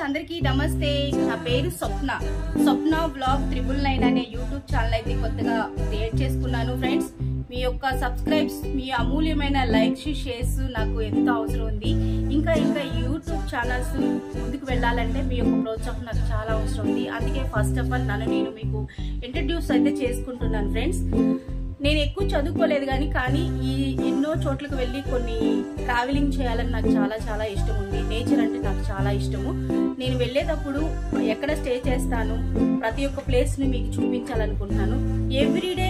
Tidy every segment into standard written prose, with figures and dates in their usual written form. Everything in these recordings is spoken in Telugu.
అందరికీ నమస్తే. నా పేరు స్వప్న వ్లాగ్ 999 అనే యూట్యూబ్ ఛానల్ అయితే కొత్తగా క్రియేట్ చేసుకున్నాను. ఫ్రెండ్స్, మీ యొక్క సబ్స్క్రైబ్స్, మీ అమూల్యమైన లైక్స్, షేర్స్ నాకు ఎంతో అవసరం ఉంది. ఇంకా యూట్యూబ్ ఛానల్స్ ముందుకు వెళ్ళాలంటే మీ యొక్క ప్రోత్సాహం నాకు చాలా అవసరం ఉంది. అందుకే ఫస్ట్ ఆఫ్ ఆల్ నేను మీకు ఇంట్రడ్యూస్ అయితే చేసుకుంటున్నాను. ఫ్రెండ్స్, నేను ఎక్కువ చదువుకోలేదు కానీ ఈ ఎన్నో చోట్లకు వెళ్ళి కొన్ని ట్రావెలింగ్ చేయాలని నాకు చాలా ఇష్టం ఉంది. నేచర్ అంటే నాకు చాలా ఇష్టము. నేను వెళ్ళేటప్పుడు ఎక్కడ స్టే చేస్తాను, ప్రతి ఒక్క ప్లేస్ ని మీకు చూపించాలనుకుంటున్నాను. ఎవ్రీడే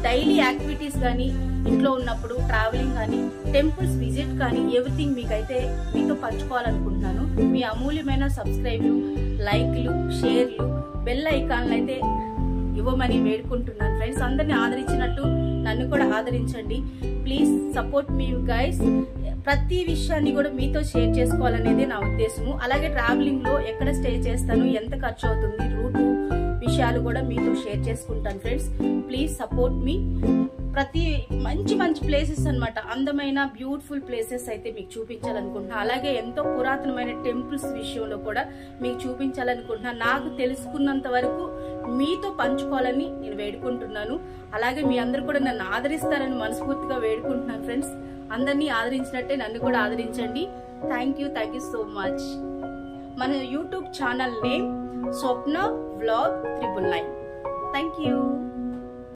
డైలీ యాక్టివిటీస్ కానీ, ఇంట్లో ఉన్నప్పుడు ట్రావెలింగ్ కానీ, టెంపుల్స్ విజిట్ కానీ, ఎవ్రీథింగ్ మీతో పంచుకోవాలనుకుంటున్నాను. మీ అమూల్యమైన సబ్స్క్రైబ్లు, లైక్లు, షేర్లు, బెల్ ఐకాన్లు అయితే ఇవ్వమని వేడుకుంటున్నాను. ఫ్రెండ్స్, అందరిని ఆదరించినట్టు నన్ను కూడా ఆదరించండి. Please support me guys. ప్రతి విషయాన్ని కూడా మీతో షేర్ చేసుకోవాలనేది నా ఉద్దేశము. అలాగే ట్రావెలింగ్ లో ఎక్కడ స్టే చేస్తాను, ఎంత ఖర్చు అవుతుంది, రూటు విషయాలు కూడా మీతో షేర్ చేసుకుంటాను. ఫ్రెండ్స్, ప్లీజ్ సపోర్ట్ మీ. ప్రతి మంచి ప్లేసెస్ అన్నమాట, అందమైన బ్యూటిఫుల్ ప్లేసెస్ అయితే మీకు చూపించాలనుకుంటున్నా. అలాగే ఎంతో పురాతనమైన టెంపుల్స్ విషయంలో కూడా మీకు చూపించాలనుకుంటున్నా. నాకు తెలుసుకున్నంత వరకు మీతో పంచుకోవాలని నేను వేడుకుంటున్నాను. అలాగే మీ అందరూ కూడా నన్ను ఆదరిస్తారని మనస్ఫూర్తిగా వేడుకుంటున్నాను. ఫ్రెండ్స్, అందరినీ ఆదరించినట్టే నన్ను కూడా ఆదరించండి. Thank you so much. మన YouTube channel name Swapna vlog 999. Thank you.